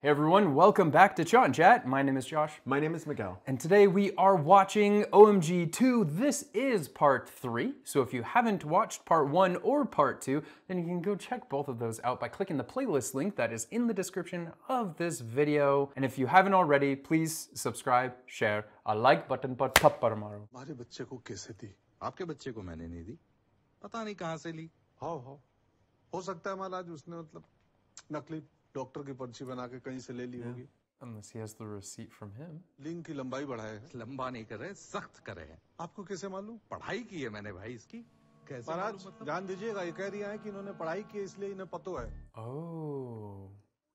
Hey everyone, welcome back to Chaw and Chat. My name is Josh. My name is Miguel. And today we are watching OMG 2. This is part 3. So if you haven't watched part 1 or part 2, then you can go check both of those out by clicking the playlist link that is in the description of this video. And if you haven't already, please subscribe, share, a like button पर थप्पड़ मारो. हमारे बच्चे को कैसे दी? आपके बच्चे को मैंने नहीं दी, पता नहीं कहाँ से ली. हाँ हो सकता है महाराज उसने मतलब नकली डॉक्टर की पर्ची बना के कहीं से ले ली होगी. Unless he has the receipt from him. Link की लंबाई बढ़ाए है. लंबा नहीं कर रहे, सख्त करे हैं. आपको कैसे मालूम? पढ़ाई की है मैंने भाई इसकी. कैसे महाराज मालूम मतलब? ध्यान दीजिएगा, ये कह रही है कि इन्होंने पढ़ाई की है इसलिए इन्हें पतो है. Oh,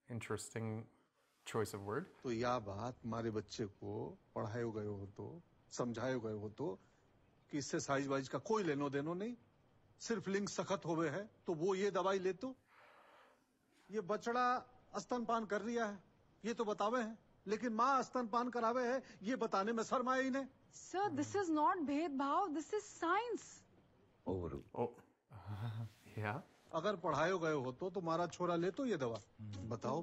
interesting choice of word. तो यह बात हमारे बच्चे को पढ़ाए गए हो तो समझाए गए हो तो कि इससे साइज का कोई लेनो देनो नहीं, सिर्फ लिंक सख्त हो गए है तो वो ये दवाई ले तो ये बछड़ा स्तनपान कर रिया है ये तो बतावे है, लेकिन माँ स्तनपान करावे है ये बताने में शर्म आए इन्हें. Sir, this is not भेदभाव, this is science. Over. Oh, yeah. अगर पढ़ाए गए हो तो तुम्हारा छोरा ले तो ये दवा. बताओ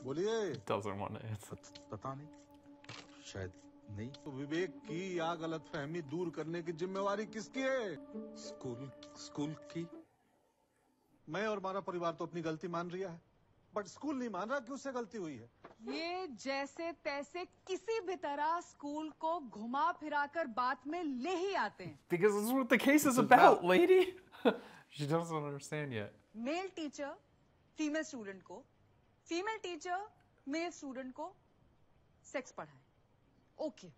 बोलिए. Doesn't want to answer. पता नहीं, शायद नहीं. तो विवेक की या गलत फहमी दूर करने की जिम्मेवारी किसकी है? स्कूल की. मैं और हमारा परिवार तो अपनी गलती मान रहा है, बट स्कूल नहीं मान रहा कि उससे गलती हुई है. ये जैसे तैसे किसी भी तरह स्कूल को घुमा फिराकर बात में ले ही आते हैं. Because this is what the case is about, lady. She doesn't understand yet. Male teacher female student को, फीमेल टीचर मेल स्टूडेंट को सेक्स पढ़ाए. ओके,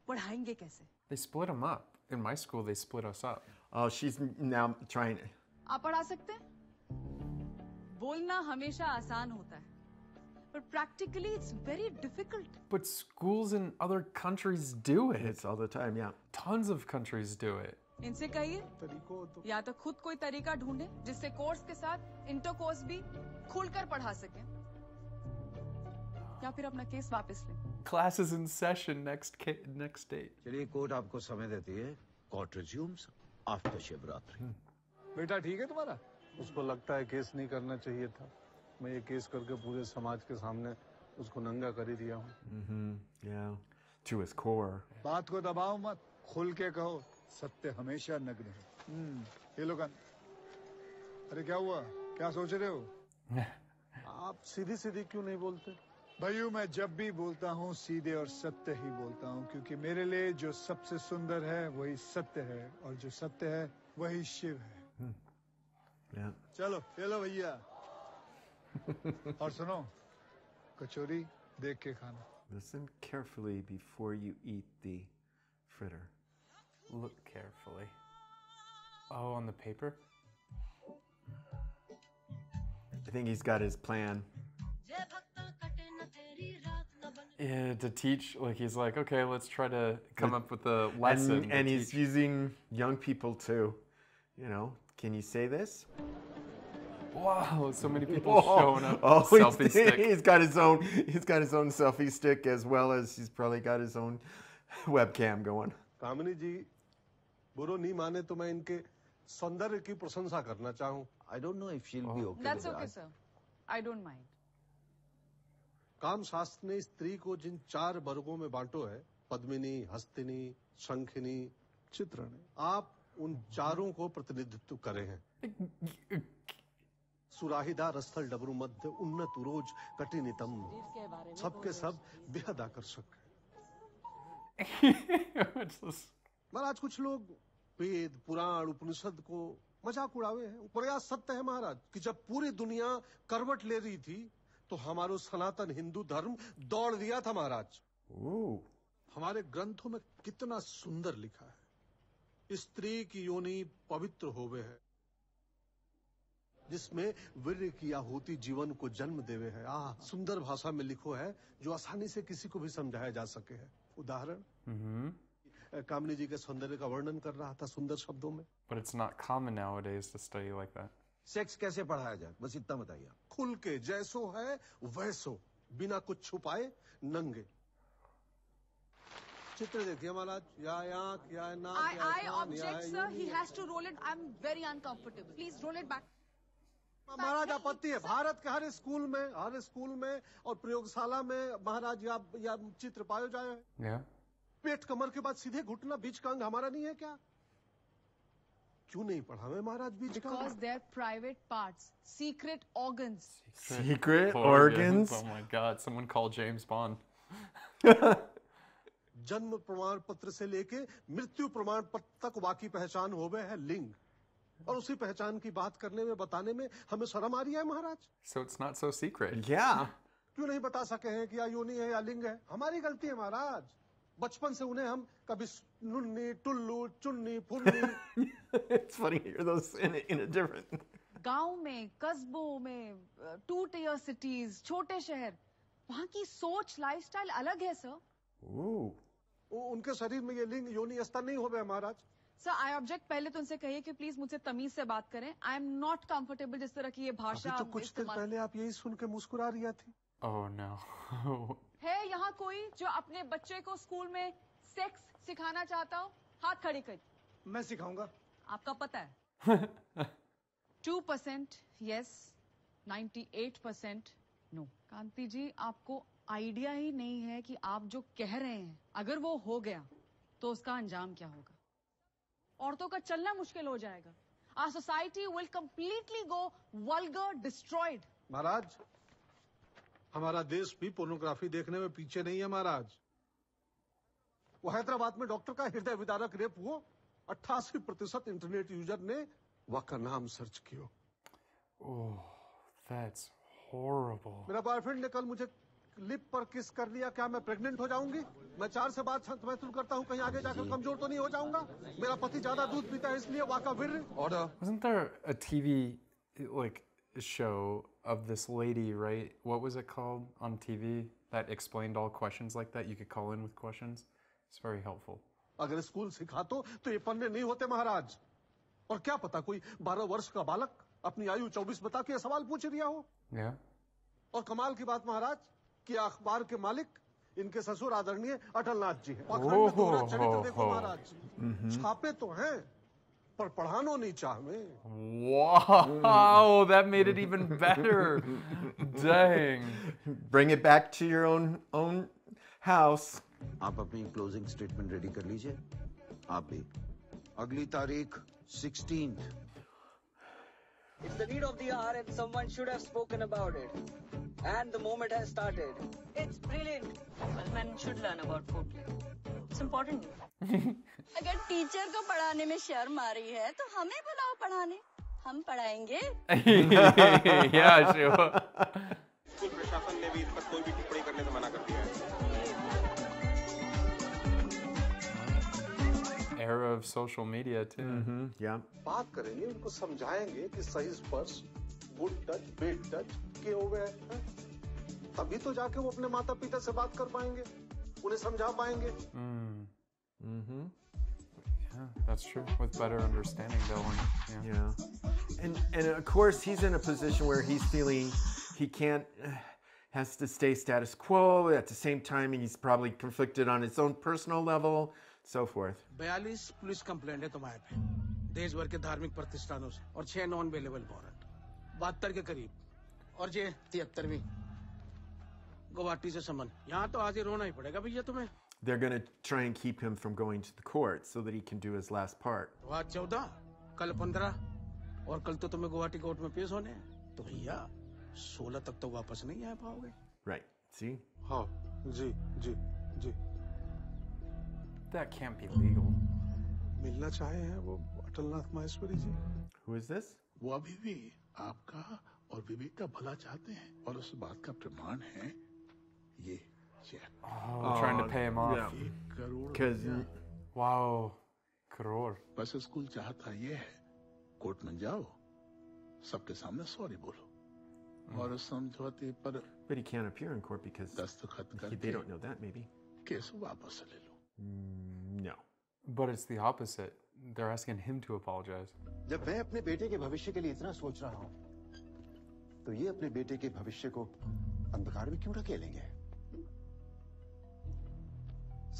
पढ़ाएंगे कैसे? They split them up. In my school, they split us up. Oh, she's now trying. आप पढ़ा सकते हैं? बोलना हमेशा आसान होता है, but practically it's very difficult. But schools in other countries do it. It's all the time, yeah. Tons of countries do it. इनसे कहिए तरीको तो या तो खुद कोई तरीका ढूंढे जिससे कोर्स के साथ इंटरकोर्स भी खुलकर पढ़ा सके, या फिर अपना केस वापस लें. Class is in session next date. चलिए कोर्ट आपको समय देती है. Court resumes after Shivratri. बेटा ठीक है तुम्हारा? उसको लगता है केस नहीं करना चाहिए था. मैं ये केस करके पूरे समाज के सामने उसको नंगा कर ही दिया हूँ. Yeah. To his core. बात को दबाओ मत, खुल के कहो. सत्य हमेशा नग्न है. ये लोग अरे क्या हुआ, क्या सोच रहे हो? आप सीधी क्यों नहीं बोलते? भाइयों, मैं जब भी बोलता हूँ सीधे और सत्य ही बोलता हूँ, क्योंकि मेरे लिए जो सबसे सुंदर है वही सत्य है, और जो सत्य है वही शिव है. Yeah. चलो ये लो भैया. और सुनो, कचौरी देख के खाना. Listen carefully before you eat the fritter. Look carefully. Oh, on the paper? I think he's got his plan. Yeah, to teach, like he's like, okay, let's try to come up with a lesson. And he's using young people too. You know, can you say this? Wow, so many people showing up. Oh, Selfie stick. He's got his own selfie stick, as well as he's probably got his own webcam going. कामिनी जी बुरो नहीं माने तो मैं इनके सौंदर्य की प्रशंसा करना चाहूँ. I don't know if she'll be okay That's with okay, that. sir. I don't mind. काम शास्त्र ने स्त्री को जिन 4 वर्गों में बांटो है, पद्मिनी, हस्तिनी, शंखिनी, चित्रणी, आप उन चारों को प्रतिनिधित्व करे हैं. सुराहीदार स्थल डबरू मध्य उन्नत उरोज कटिनितम, सबके सब बेहद आकर्षक है. महाराज कुछ लोग वेद पुराण उपनिषद को मजाक उड़ावे हैं. प्रयास सत्य है महाराज कि जब पूरी दुनिया करवट ले रही थी तो हमारो सनातन हिंदू धर्म दौड़ दिया था महाराज. हमारे ग्रंथों में कितना सुंदर लिखा है. स्त्री की योनि पवित्र होवे है, जिसमें वीर्य की आहुति जीवन को जन्म देवे है. सुंदर भाषा में लिखो है जो आसानी से किसी को भी समझाया जा सके है. उदाहरण कामनी जी के सौंदर्य का वर्णन कर रहा था सुंदर शब्दों में. But it's not common nowadays to study like that. Sex कैसे पढ़ाया जाए, बस इतना बताइए. खुल के जैसो है वैसो, बिना कुछ छुपाए, नंगे. चित्र देखिए महाराज, या आंख या नाक. I object, sir. He has to roll it. I'm very uncomfortable. Please roll it back. महाराज आपत्ति है, भारत के हर स्कूल में और प्रयोगशाला में महाराज या चित्र पाए जाए हैं। Yeah. पेट कमर के बाद सीधे घुटना बीच का अंग हमारा नहीं है क्या? क्यों नहीं पढ़ा मैं महाराज बीच का? Because they're private parts, secret organs. Secret organs? Oh my God, someone call James Bond. जन्म प्रमाण पत्र से लेके मृत्यु प्रमाण पत्र तक वाकई पहचान हो गए है लिंग, और उसी पहचान की बात करने में बताने में हमें शर्म आ रही है महाराज। So it's not so secret. Yeah. क्यों नहीं बता सके हैं कि या योनि है या लिंग है? हमारी गलती है महाराज। बचपन से उन्हें हम कभी नुन्नी, टुल्लू, चुन्नी, फुन्नी। It's funny to hear those in a different. गांव में, कस्बों में, 2-tier cities, छोटे शहर, वहाँ की सोच, लाइफस्टाइल अलग है सर। Ooh. उनके शरीर में ये लिंग योनि स्तर नहीं हो गए महाराज। सर आई ऑब्जेक्ट, पहले तो उनसे कहिए कि प्लीज मुझसे तमीज से बात करें। आई एम नॉट कंफर्टेबल जिस तरह की ये भाषा। अभी तो कुछ देर पहले आप यही सुन के मुस्कुरा रही थी। Oh no. है यहाँ कोई जो अपने बच्चे को स्कूल में सेक्स सिखाना चाहता हो? हाथ खड़े कर। मैं सिखाऊंगा। आपका पता है 2% यस, 98% नो। कांति जी, आपको आइडिया ही नहीं है कि आप जो कह रहे हैं अगर वो हो गया तो उसका अंजाम क्या होगा। औरतों का चलना मुश्किल हो जाएगा। Our society will completely go vulgar, destroyed. महाराज, हमारा देश भी पोर्नोग्राफी देखने में पीछे नहीं है महाराज। वो हैदराबाद में डॉक्टर का हृदय विदारक रेप हुआ, 88% इंटरनेट यूजर ने वह का नाम सर्च किया। Oh, that's horrible. मेरा बॉयफ्रेंड ने कल मुझे लिप पर किस कर लिया, क्या मैं प्रेग्नेंट हो जाऊंगी? मैं 4 से बात महसूस करता हूँ, कहीं आगे जाकर कमजोर तो नहीं हो जाऊंगा? मेरा पति ज्यादा दूध पीता है इसलिए वाका वीर। Order. Wasn't there a TV like show of this lady, right? What was it called on TV that explained all questions like that? You could call in with questions. It's very helpful. अगर school सिखा तो ये पन्ने नहीं होते महाराज। और क्या पता कोई 12 वर्ष का बालक अपनी आयु 24 बता के सवाल पूछ रिया हो। Yeah. और कमाल की बात महाराज कि अखबार के मालिक इनके ससुर आदरणीय अटलनाथ जी हैं। पाखंड में दोहरा चरित्र देखो महाराज। छापे तो हैं पर पढ़ानो नहीं चाह में। Wow, that made it even better. Dang. Bring it back to your own house. आप अपनी क्लोजिंग स्टेटमेंट रेडी कर लीजिए। आप भी। अगली तारीख 16th। It's the need of the hour and someone should have spoken about it. And the moment has started. It's brilliant. Well, men should learn about foreplay. It's important. अगर teacher को पढ़ाने में शर्म आ रही है तो हमें बुलाओ पढ़ाने, हम पढ़ाएंगे। Yeah, sure. स्कूल प्रशासन ने भी इस पर कोई भी टिप्पणी करने से मना कर दिया है। Era of social media too. Yeah. बात करेंगे, उनको समझाएंगे कि सही स्पर्श, गुड टच, बैड टच के हो गए हैं। तभी तो जाके वो अपने माता पिता से बात कर पाएंगे, उन्हें समझा पाएंगे। Yeah, that's true. With better understanding, though. Yeah. And of course he's in a position where he's feeling he can't has to stay status quo. At the same time he's probably conflicted on his own personal level, so forth. 42 police complaint है तुम्हारे पे देश भर के धार्मिक प्रतिष्ठानों से और 6 नॉन अवेलेबल वारंट 72 के करीब और ये 73वीं गुवाहाटी से समन। यहाँ तो आज ही रोना ही पड़ेगा भैया तुम्हें। They're going to try and keep him from going to the court so that he can do his last part. तो आज 14, कल 15 और कल तो तुम्हें गुवाहाटी कोर्ट में पेश होने हैं। तो भैया 16 तक तो वापस नहीं आ पाओगे। Right. See? हाँ, जी, जी, जी। That can't be legal. मिलना चाहे हैं वो अटलनाथ माहेश्वरी जी। Who is this? वो अभी भी आपका और विवेक का भला चाहते हैं और उस बात का प्रमाण है ये cheque. Oh, trying to pay him off. Yeah. 1 crore Because Wow, crore. बस स्कूल चाहता ये है कोर्ट में जाओ सबके सामने सॉरी बोलो और समझौते पर but he can't appear in court because दस्तखत they करके don't know that maybe. Case वापस ले लो। No. But it's the opposite. They're asking him to apologize. जब मैं अपने बेटे के भविष्य के लिए इतना सोच रहा हूँ, तो ये अपने बेटे के भविष्य को अंधकार में क्यों ढकेलेंगे?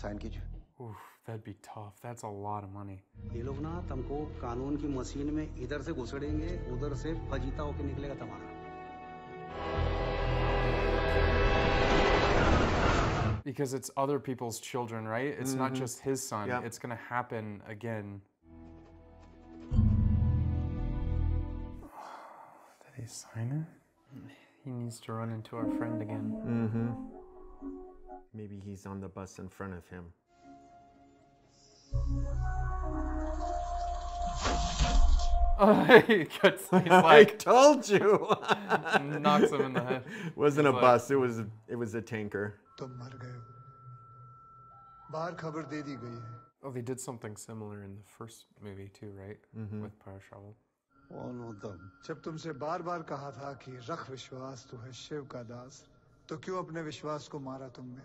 साइन कीजिए। Oof, that'd be tough. That's a lot of money. ये लोग ना तुमको कानून की मशीन में इधर से घुसड़ेंगे, उधर से फजीता होके निकलेगा तुम्हारा। Because it's other people's children, right? It's not just his son. Yeah. It's gonna happen again. Did he sign it? He needs to run into our friend again. Maybe he's on the bus in front of him. He cuts, he's I like, told you. knocks him in the head. Wasn't a He's like- bus. It was a tanker. तुम मर गए हो। बाहर खबर दे दी गई है। Oh, they did something similar in the first movie too, right? With Parashrava. जब तुमसे बार-बार कहा था कि रख विश्वास, तू है शिव का दास, तो क्यों अपने विश्वास को मारा तुमने?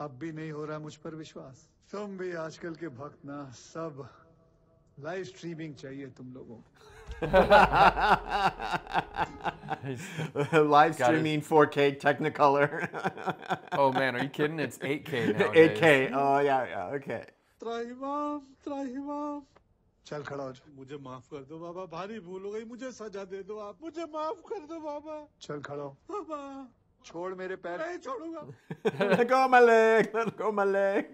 अब भी नहीं हो रहा मुझ पर विश्वास। तुम भी आजकल के भक्त ना, सब लाइव स्ट्रीमिंग चाहिए तुम लोगों को। Live streaming 4K Technicolor. Oh man, are you kidding? It's 8K nowadays. 8K. Oh yeah, okay. त्राहिमाम चल खड़ा हो जा। मुझे माफ कर दो बाबा, भारी भूल हो गई, मुझे सजा दे दो आप, मुझे माफ कर दो बाबा। चल खड़ा हो। बाबा छोड़ मेरे पैर। नहीं छोड़ूंगा। Let go of my leg. Let go of my leg.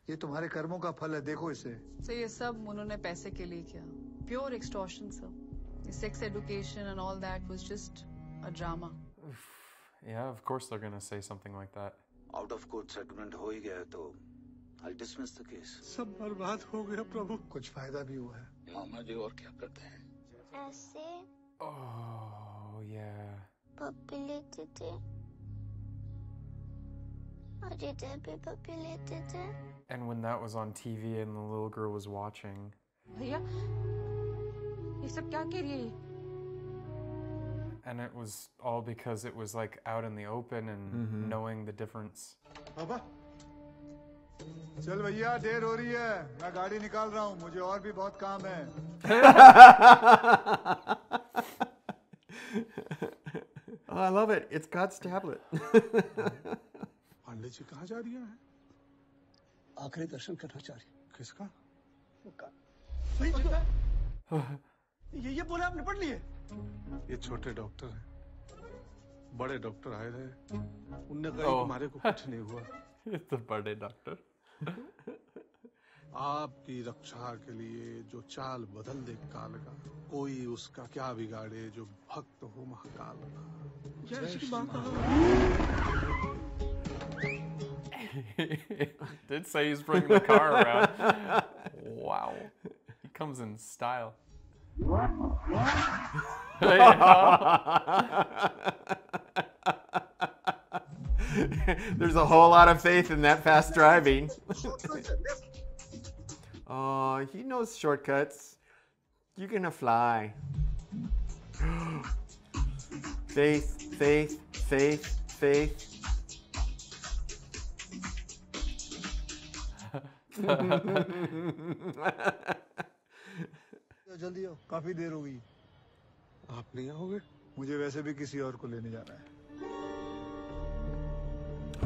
ये तुम्हारे कर्मों का फल है, देखो इसे। सर ये सब उन्होंने पैसे के लिए किया, pure extortion sir. Sex education and all that was just a drama. Yeah, of course they're gonna say something like that. Out of court settlement हो ही गया है तो I'll dismiss the case. सब बर्बाद हो गया प्रभु। कुछ फायदा भी हुआ है। मामा जी और क्या करते हैं? ऐसे Oh yeah. पप्पी लेते थे और इधर भी पप्पी लेते थे। And when that was on TV and the little girl was watching. भैया ये सब क्या कह रही है? And it was all because it was like out in the open and knowing the difference. बाबा चल भैया, देर हो रही है, मैं गाड़ी निकाल रहा हूँ, मुझे और भी बहुत काम है। Oh, I love it. It's God's tablet. Pandey ji कहाँ जा रही है? आखिरी दर्शन करना चाह रही। किसका? ये बोले आप निपट लिए? ये छोटे डॉक्टर हैं, बड़े डॉक्टर आए थे, उनने कहा कि हमारे को कुछ नहीं हुआ। The बड़े डॉक्टर। आपकी रक्षा के लिए जो चाल बदल दे काल का, कोई उसका क्या बिगाड़े जो भक्त हो महाकाल का। जय Shri Mata. Did say he's bringing the car around. Wow. He comes in style. There's a whole lot of faith in that fast driving. Oh, he knows shortcuts. You're gonna fly. Faith, faith, faith, faith. जल्दी आओ, काफी देर हो गई। आप नहीं आओगे? मुझे वैसे भी किसी और को लेने जाना है।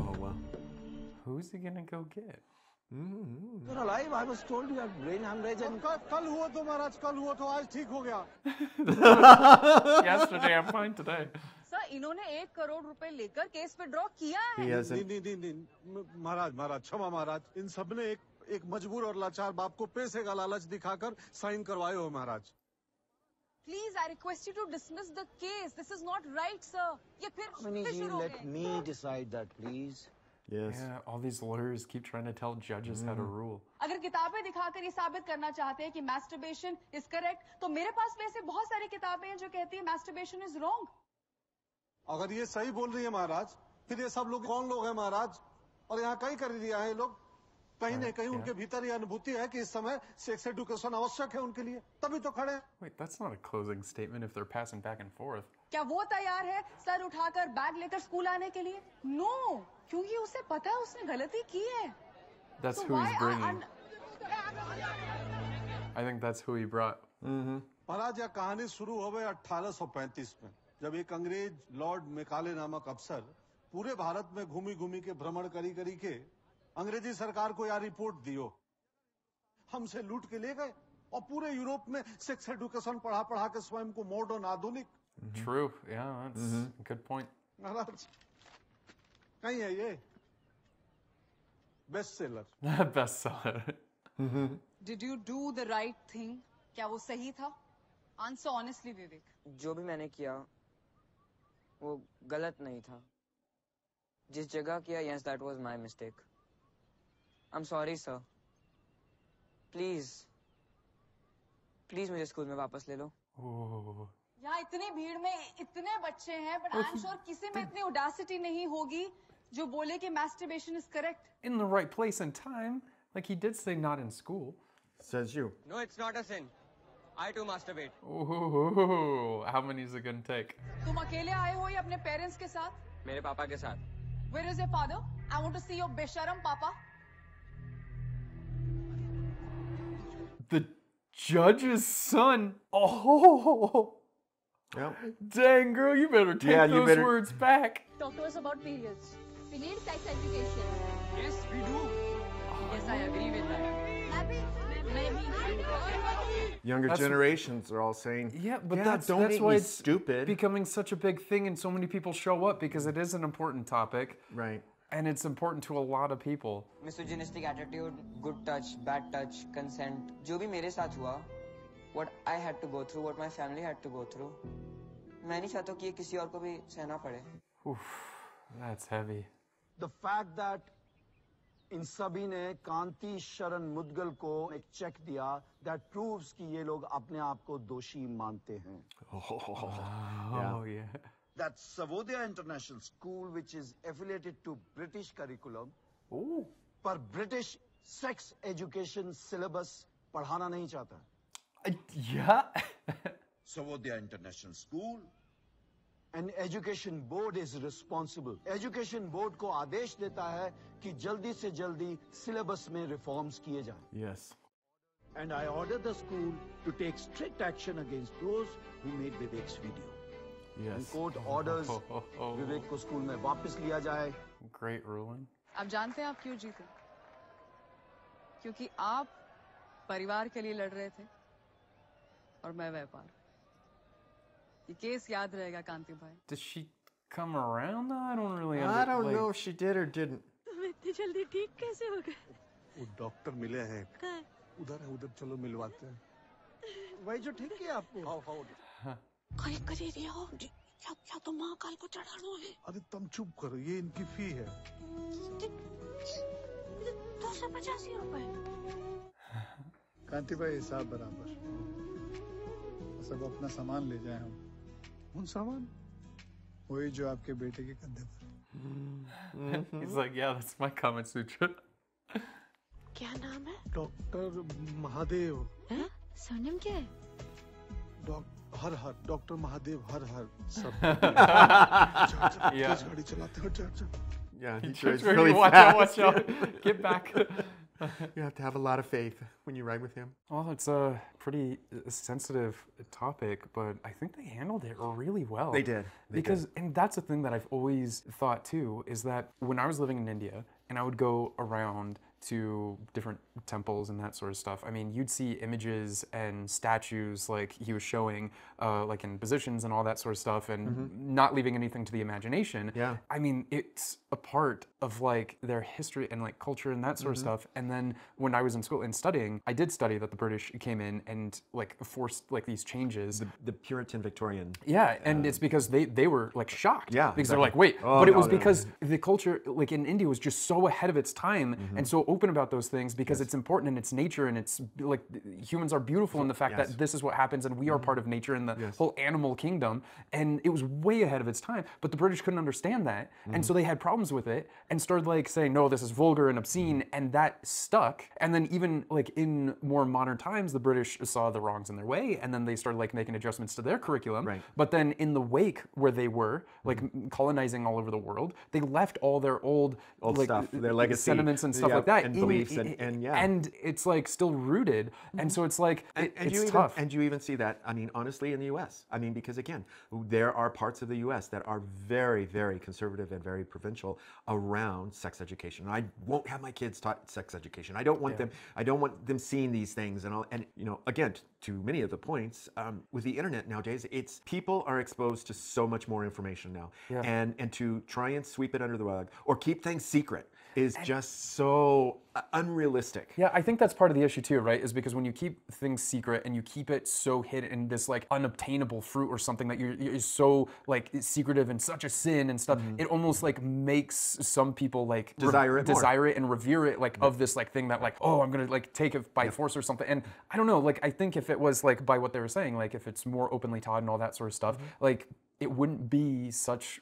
Oh well. Who's he gonna go get? You're alive. I was told you have brain hemorrhage and कल हुआ तो महाराज, कल हुआ तो आज ठीक हो गया। Yesterday, I'm fine today. Sir इन्होंने 1 करोड़ रुपए लेकर केस विड्रॉ किया है। He hasn't. नहीं, महाराज क्षमा महाराज, इन सब ने एक मजबूर और लाचार बाप को पैसे का लालच दिखाकर साइन करवाए हो महाराज। Please, I request you to dismiss the case. This is not right, sir. ये फिर शुरू हो let गए। me decide that, please. Yes. Yeah, all these lawyers keep trying to tell judges how to rule. अगर किताबें दिखाकर ये साबित करना चाहते हैं कि masturbation is correct, तो मेरे पास वैसे बहुत सारी किताबें हैं जो कहती हैं masturbation is wrong. अगर ये सही बोल रही है महाराज, फिर ये सब लोग कौन लोग हैं महाराज? और यहाँ कहीं कर दिया है लोग, कहीं न कहीं उनके भीतर ये अनुभूति है कि इस समय सेक्स एजुकेशन आवश्यक है उनके लिए, तभी तो खड़े हैं। Wait, that's not a closing statement if they're passing back and forth. क्या वो तैयार है सर उठाकर बैग लेकर स्कूल आने के लिए? No, क्योंकि उसे पता है उसने गलती की है। That's So who he's why bringing. I think that's who he brought. महाराज यह कहानी शुरू हो गई 1835 में, जब एक अंग्रेज लॉर्ड मेकाले नामक अफसर पूरे भारत में घूमी घूमी के भ्रमण करी के अंग्रेजी सरकार को यार रिपोर्ट दियो, हमसे लूट के ले गए और पूरे यूरोप में सेक्स एजुकेशन पढ़ा पढ़ा के स्वयं को मॉडर्न आधुनिक. True. Yeah, that's a good point. महाराज कहीं है ये best seller. Bestseller. Did you do the right thing? क्या वो सही था? Answer honestly, विवेक. जो भी मैंने किया वो गलत नहीं था. जिस जगह किया, yes, that was my mistake. I'm sorry, sir. Please मुझे स्कूल में वापस ले लो. यहाँ इतनी भीड़ में इतने बच्चे हैं, but I'm sure किसी में इतनी audacity नहीं होगी जो बोले कि masturbation is correct. In the right place and time, like he did say, not in school. Says you. No, it's not a sin. I too masturbate. Ooh, how many is it gonna take? तुम अकेले आए हो या अपने parents के साथ? मेरे पापा के साथ. Where is your father? I want to see your besharam papa. The judge's son. Oh. Yep. Dang, girl, you better take those words back. Talk to us about periods. We need sex education. Yes, we do. Yes, I agree with that. Younger generations are all saying, yeah, but don't that's make why me it's stupid. becoming such a big thing and so many people show up because it is an important topic. Right. And it's important to a lot of people. Misogynistic attitude, good touch, bad touch, consent. जो भी मेरे साथ हुआ, what I had to go through, what my family had to go through. मैं नहीं चाहता कि ये किसी और को भी सहना पड़े. Oof, that's heavy. The fact that इन सभी ने कांति शरण मुद्गल को एक चेक दिया, that proves कि ये लोग अपने आप को दोषी मानते हैं. Oh, yeah. That Savodaya International School, which is affiliated to British curriculum, पर British sex education syllabus पढ़ाना नहीं चाहता. Yeah. Savodaya International School. An education board is responsible. Education board को आदेश देता है कि जल्दी से जल्दी syllabus में reforms किए जाएं. Yes. And I order the school to take strict action against those who made Vivek's video. Yes. And court orders Vivek को स्कूल में वापस लिया जाए. Great ruling. आप जानते हैं आप क्यों जीते? क्योंकि आप परिवार के लिए लड़ रहे थे और मैं व्यापार. ये केस याद रहेगा कांति भाई. Did she come around? I don't really I don't know if she did or didn't. तुम इतनी जल्दी ठीक कैसे हो गए? वो डॉक्टर मिले हैं. कहाँ? उधर है, उधर चलो मिलवाते हैं. वही जो ठीक किया आपको. करे रिया हो. या तो महाकाल को चढ़ाना है. अरे तुम चुप करो, ये इनकी फी है. 285 रुपए. कांति भाई हिसाब बराबर. सब अपना सामान ले जाए हम. कौन सामान? वही जो आपके बेटे के कंधे पर. He's like, yeah, that's my Kama Sutra. क्या नाम है? डॉक्टर महादेव. हैं? सरनेम क्या है? हर डॉक्टर महादेव हर सब. Yeah. गाड़ी चलाते हो. Yeah, he Just drives really really watch fast. out, watch out. Get back. You have to have a lot of faith when you ride with him. Well, it's a pretty sensitive topic, but I think they handled it really well. They did. And that's the thing that I've always thought too, is that when I was living in India and I would go around to different temples and that sort of stuff, I mean, you'd see images and statues like he was showing, like in positions and all that sort of stuff, and not leaving anything to the imagination. Yeah. I mean, it's a part of like their history and like culture and that sort of stuff. And then when I was in school and studying, I did study that the British came in and like forced like these changes. The Puritan Victorian. Yeah, and it's because they were like shocked. Yeah, because exactly. they're like, wait, Oh, but it no, was no, no. because the culture like in India was just so ahead of its time and so open about those things because it's important in its nature, and it's like humans are beautiful in the fact that this is what happens and we are part of nature and the whole animal kingdom, and it was way ahead of its time. But the British couldn't understand that, and so they had problems with it and started like saying, no, this is vulgar and obscene, and that stuck. And then even like in more modern times, the British saw the wrongs in their way, and then they started like making adjustments to their curriculum. Right. But then in the wake where they were like colonizing all over the world, they left all their old like, stuff, their legacy. sentiments and stuff Yeah. like that. and beliefs and yeah. And it's like still rooted. And so it's like, it's tough. And you even see that, I mean, honestly, in the US. I mean, because again, there are parts of the US that are very, very conservative and very provincial around sex education. I won't have my kids taught sex education. I don't want them seeing these things and all. And you know, again, to many of the points, with the internet nowadays, it's people are exposed to so much more information now. Yeah. And to try and sweep it under the rug or keep things secret is just so unrealistic. Yeah, I think that's part of the issue too, right? Is because when you keep things secret and you keep it so hidden in this like unobtainable fruit or something that is so like secretive and such a sin and stuff, it almost like makes some people like desire it and revere it like of this like thing that like, oh, I'm gonna like take it by force or something. And I don't know, like I think if it was like by what they were saying, like if it's more openly taught and all that sort of stuff, like it wouldn't be such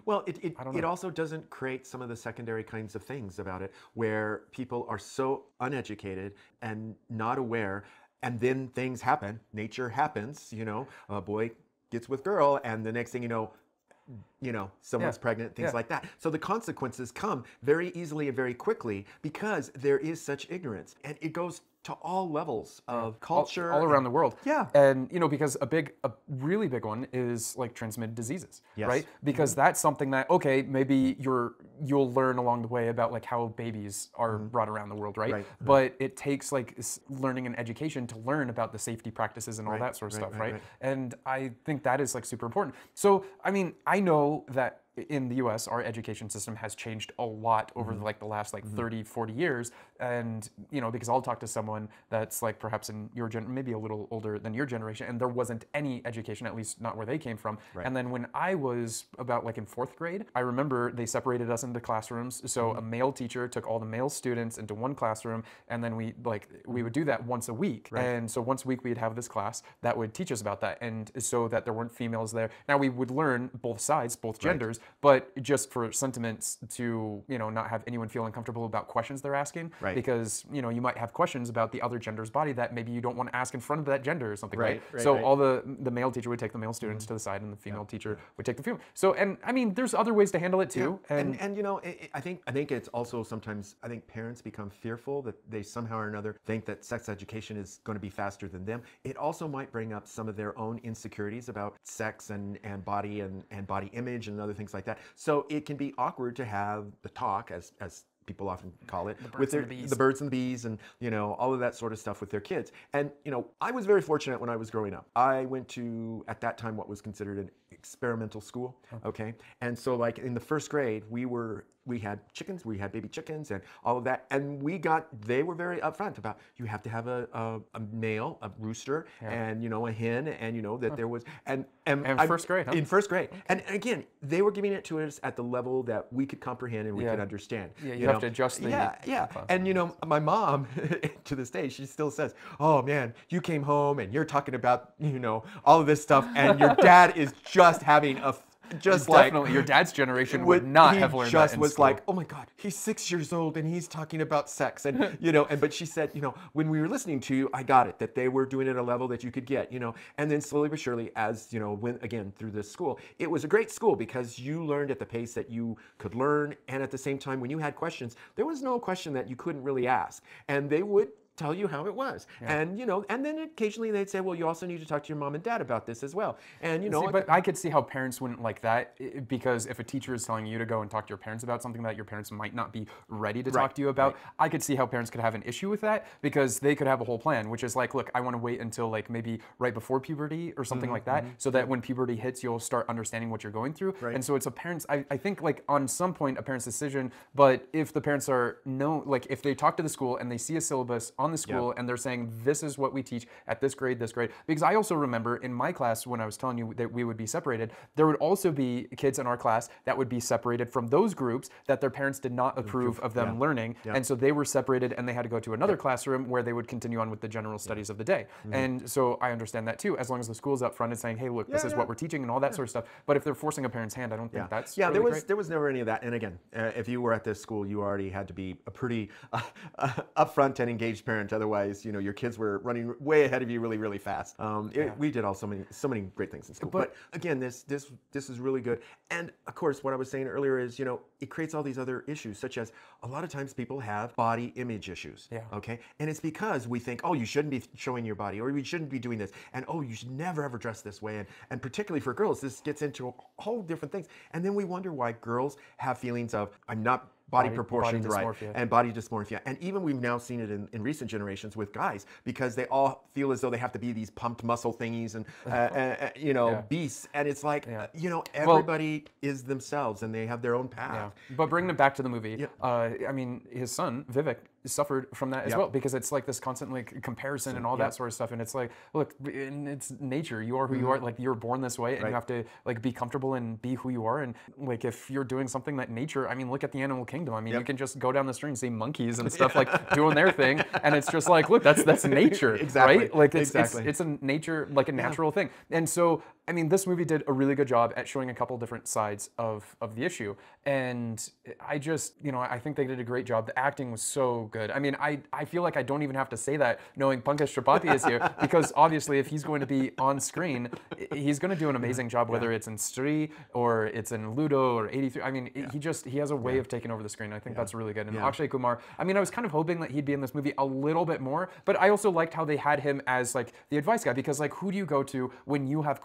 well, it also doesn't create some of the secondary kinds of things about it where people are so uneducated and not aware, and then things happen. Nature happens, you know, a boy gets with girl, and the next thing you know, someone's pregnant, things like that. So the consequences come very easily and very quickly because there is such ignorance, and it goes to all levels of culture. All around the world. Yeah. And, you know, because a really big one is like transmitted diseases, yes. right? Because that's something that, okay, maybe you'll learn along the way about like how babies are brought around the world, right? But it takes like learning and education to learn about the safety practices and all that sort of stuff, right? And I think that is like super important. So, I mean, I know that in the US, our education system has changed a lot over like the last like 30, 40 years. And, you know, because I'll talk to someone that's like perhaps in your maybe a little older than your generation, and there wasn't any education, at least not where they came from. And then when I was about like in 4th grade, I remember they separated us into classrooms. So a male teacher took all the male students into one classroom, and then we would do that once a week. And so once a week we'd have this class that would teach us about that, and so that there weren't females there. Now we would learn both sides, both genders, but just for sentiments to, you know, not have anyone feel uncomfortable about questions they're asking, because, you know, you might have questions about the other gender's body that maybe you don't want to ask in front of that gender or something, so all the male teacher would take the male students to the side, and the female teacher would take the female. So, and I mean, there's other ways to handle it too. And you know, I think it's also sometimes, I think parents become fearful that they somehow or another think that sex education is going to be faster than them. It also might bring up some of their own insecurities about sex and body and body image and other things like that. So it can be awkward to have the talk, as people often call it, with the birds and the bees and, you know, all of that sort of stuff with their kids. And, you know, I was very fortunate when I was growing up. I went to, at that time, what was considered an experimental school, okay? And so like in the 1st grade, we had chickens, we had baby chickens and all of that. And they were very upfront about, you have to have a male, a rooster, and, you know, a hen, and, you know, that there was, and 1st grade, huh? In 1st grade. And again, they were giving it to us at the level that we could comprehend and we could understand. Yeah, you have to adjust the... Yeah. And, you know, my mom, to this day, she still says, oh man, you came home and you're talking about, you know, all of this stuff, and your dad is just having a... Definitely, your dad's generation would not have learned that in was school. like, oh my God, he's 6 years old and he's talking about sex, and you know, but she said, you know, when we were listening to you, I got it, that they were doing it at a level that you could get, you know, and then slowly but surely, as you know, again through this school, it was a great school because you learned at the pace that you could learn, and at the same time, when you had questions, there was no question that you couldn't really ask, and they would tell you how it was. And, you know, and then occasionally they'd say, well, you also need to talk to your mom and dad about this as well. And, you know, but I could see how parents wouldn't like that, because if a teacher is telling you to go and talk to your parents about something that your parents might not be ready to talk to you about, I could see how parents could have an issue with that, because they could have a whole plan, which is like, look, I want to wait until like maybe right before puberty or something like that, so that when puberty hits, you'll start understanding what you're going through. And so it's a parent's, I think like on some point, a parent's decision, but if the parents are like if they talk to the school and they see a syllabus on the school and they're saying, this is what we teach at this grade, because I also remember in my class, when I was telling you that we would be separated, there would also be kids in our class that would be separated from those groups that their parents did not approve of them learning. And so they were separated and they had to go to another classroom where they would continue on with the general studies of the day. And so I understand that too, as long as the school's up front and saying, hey, look, this is what we're teaching and all that sort of stuff. But if they're forcing a parent's hand, I don't think that's really there was never any of that. And again, if you were at this school, you already had to be a pretty upfront and engaged parent parent. Otherwise, your kids were running way ahead of you really, really fast. We did so many great things in school. But again, this is really good. And of course, what I was saying earlier is, it creates all these other issues, such as a lot of times people have body image issues. Yeah. Okay. And it's because we think, oh, you shouldn't be showing your body, or you shouldn't be doing this, and oh, you should never ever dress this way. And particularly for girls, this gets into whole different things. And then we wonder why girls have feelings of, I'm not body proportions right, and body dysmorphia. And even we've now seen it in recent generations with guys, because they all feel as though they have to be these pumped muscle thingies and beasts. And it's like, everybody is themselves and they have their own path. Yeah. But bringing it back to the movie, I mean, his son, Vivek, suffered from that as well, because it's like this constant comparison and all that sort of stuff. And it's like, look, it's nature. You are who you are. Like, you're born this way, and you have to be comfortable and be who you are. And like, if you're doing something that nature, I mean, look at the animal kingdom. I mean, you can just go down the street and see monkeys and stuff doing their thing, and it's just like, look, that's nature, right? Like, it's a nature, like a natural thing. And so, I mean, this movie did a really good job at showing a couple different sides of the issue. And I just, I think they did a great job. The acting was so good. I mean, I feel like I don't even have to say that knowing Pankaj Tripathi is here, because obviously if he's going to be on screen, he's going to do an amazing job, whether it's in Stree or it's in Ludo or 83. I mean, he has a way of taking over the screen. I think that's really good. And Akshay Kumar, I mean, I was kind of hoping that he'd be in this movie a little bit more, but I also liked how they had him as like the advice guy, because like, who do you go to when you have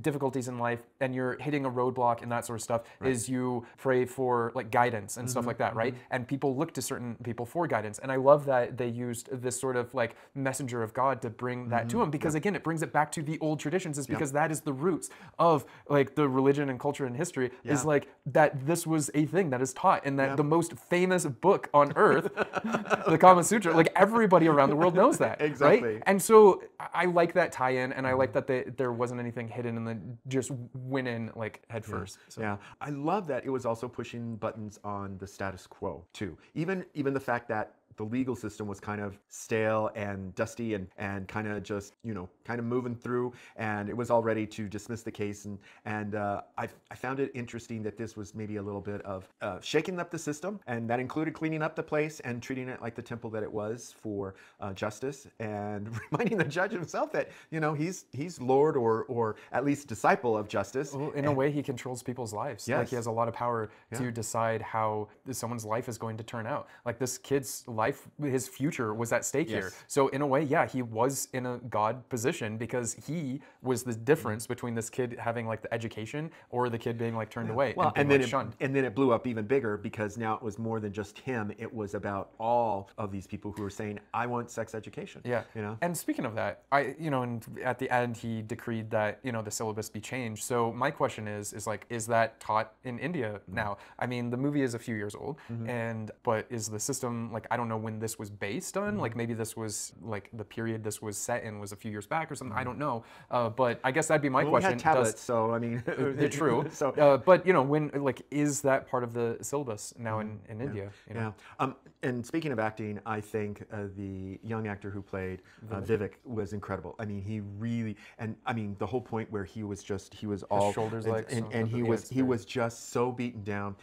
difficulties in life and you're hitting a roadblock and that sort of stuff, is you pray for like guidance and stuff like that, right? And people look to certain people for guidance. And I love that they used this sort of like messenger of God to bring that to him, because again, it brings it back to the old traditions, is because that is the roots of like the religion and culture and history, is like that this was a thing that is taught, and that the most famous book on earth, the Kama Sutra, like everybody around the world knows that, right? And so I like that tie-in, and I like that there wasn't anything hidden and then just went in like head first. So. I love that it was also pushing buttons on the status quo too. Even the fact that the legal system was kind of stale and dusty and kind of just, kind of moving through, and it was all ready to dismiss the case. And I found it interesting that this was maybe a little bit of shaking up the system, and that included cleaning up the place and treating it like the temple that it was for justice, and reminding the judge himself that, he's Lord or at least disciple of justice. Well, in a way, he controls people's lives. Like, he has a lot of power to decide how someone's life is going to turn out. Like, this kid's life, his future was at stake here. So in a way, he was in a God position, because he was the difference between this kid having like the education or the kid being like turned away and then shunned. And then it blew up even bigger, because now it was more than just him. It was about all of these people who were saying, I want sex education. And speaking of that, and at the end he decreed that, the syllabus be changed. So my question is that taught in India now? I mean, the movie is a few years old, but is the system, like, I don't know when this was based on, like maybe this was like the period this was set in was a few years back or something. I don't know, but I guess that'd be my question. We had tablets, so I mean, they're true. But when is that part of the syllabus now in India? And speaking of acting, I think the young actor who played Vivek was incredible. I mean, he really, and I mean, the whole point where he was all his shoulders, and he was just so beaten down.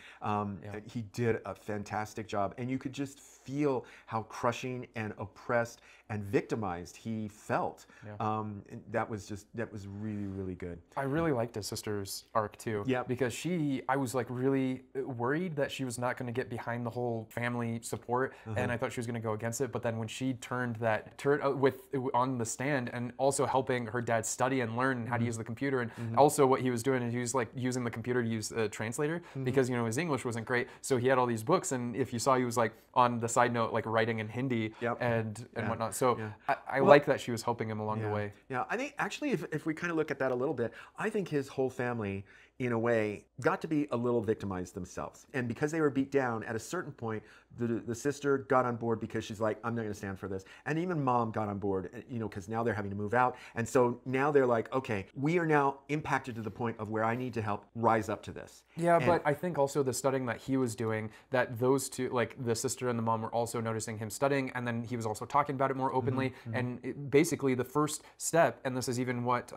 He did a fantastic job, and you could just feel how crushing and oppressed and victimized he felt. That was really, really good. I really liked his sister's arc too. Because I was like really worried that she was not going to get behind the whole family support, and I thought she was going to go against it. But then when she turned on the stand, and also helping her dad study and learn how to use the computer, and also what he was doing is he was like using the computer to use a translator, because his English wasn't great, so he had all these books, and if you saw, he was like on the side note like writing in Hindi and whatnot. So I like that she was helping him along the way. I think actually if we kind of look at that a little bit, I think his whole family, in a way, got to be a little victimized themselves. And because they were beat down, at a certain point, the sister got on board, because she's like, I'm not going to stand for this. And even mom got on board, because now they're having to move out. And so now they're like, okay, we are now impacted to the point of where I need to help rise up to this. But I think also the studying that he was doing, that those two, like the sister and the mom, were also noticing him studying, and then he was also talking about it more more openly. And basically the first step, and this is even what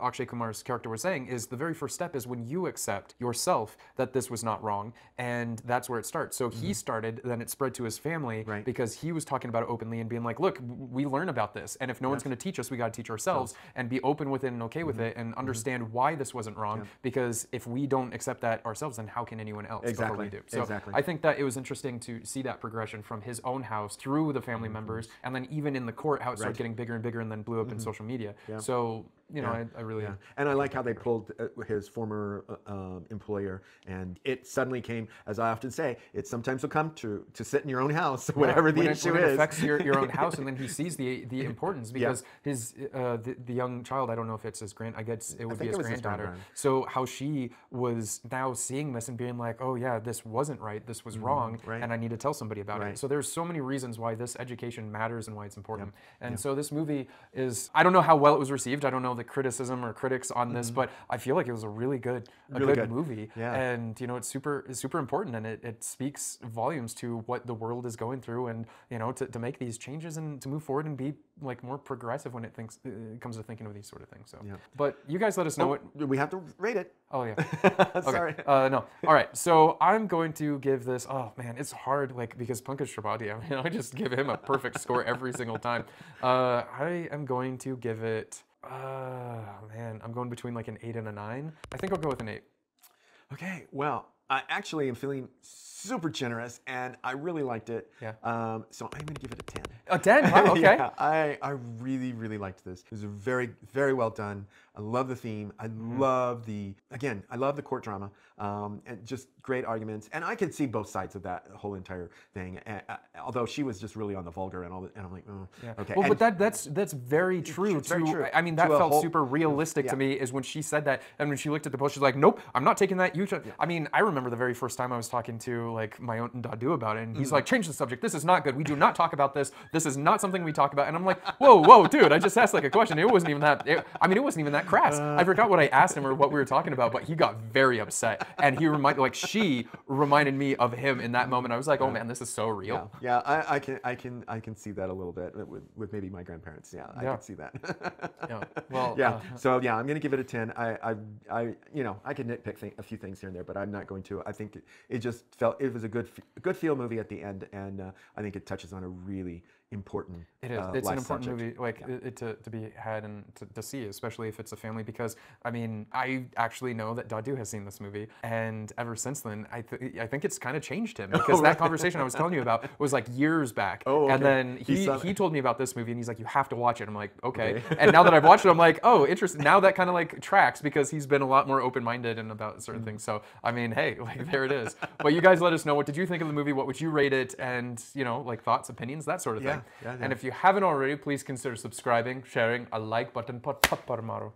Akshay Kumar's character was saying, is the very first step is when you accept yourself that this was not wrong, and that's where it starts. So he started, then it spread to his family because he was talking about it openly and being like, look, we learn about this, and if no one's going to teach us, we got to teach ourselves and be open with it and okay with it and understand why this wasn't wrong, because if we don't accept that ourselves, then how can anyone else before we do? So I think that it was interesting to see that progression from his own house through the family members, and then even in the court, how it started getting bigger and bigger and then blew up in social media. So, I really... And I like how they pulled his former employer, and it suddenly came, as I often say, it sometimes will come to sit in your own house, whatever the issue when it is. affects your own house, and then he sees the importance, because his the young child, I don't know if it's his I guess it would be his granddaughter. So how she was now seeing this and being like, oh yeah, this wasn't right, this was wrong, and I need to tell somebody about it. So there's so many reasons why this education matters and why it's important. And so this movie is, I don't know how well it was received, I don't know the criticism or critics on this, but I feel like it was a really good movie. And it's super important, and it speaks volumes to what the world is going through, and to make these changes and to move forward and be like more progressive when it comes to thinking of these sort of things. So, but you guys let us know what we have to rate it. Oh yeah. Sorry. No. All right. So I'm going to give this. Oh man, it's hard. Because Pankaj Tripathi, I just give him a perfect score every single time. I am going to give it. Man, I'm going between like an 8 and a 9. I think I'll go with an 8. Okay. Well, I actually am feeling super generous, and I really liked it. So I'm going to give it a 10. A 10? Wow, okay. I really, really liked this. It was very, very well done. I love the theme. I love I love the court drama, and just great arguments. And I could see both sides of that whole entire thing. Although she was just really on the vulgar and all that, and I'm like, oh, okay. Well, but that's very true. Very true. I mean, that felt super realistic to me. Is when she said that, and when she looked at the post, she's like, nope, I'm not taking that. You should. I mean, I remember the very first time I was talking to like my own Dadu about it, and he's like, change the subject. This is not good. We do not talk about this. This is not something we talk about. And I'm like, whoa, dude, I just asked like a question. It wasn't even that. It wasn't even that crass. I forgot what I asked him or what we were talking about, but he got very upset, and she reminded me of him in that moment. I was like, oh man, this is so real. I can see that a little bit with maybe my grandparents. I can see that. So I'm going to give it a 10. I can nitpick a few things here and there, but I'm not going to. I think it just it was a good feel movie at the end, and I think it touches on a really important It is. It's an important movie, to be had and to see, especially if it's a family. Because I mean, I actually know that Dadu has seen this movie, and ever since then, I think it's kind of changed him. Because that conversation I was telling you about was like years back, and then he told me about this movie, and he's like, "You have to watch it." I'm like, "Okay." And now that I've watched it, I'm like, "Oh, interesting." Now that kind of like tracks because he's been a lot more open-minded and about certain things. So I mean, hey, like there it is. But you guys let us know, what did you think of the movie? What would you rate it? And like thoughts, opinions, that sort of thing. And if you haven't already, please consider subscribing, sharing, a like button, pat maro.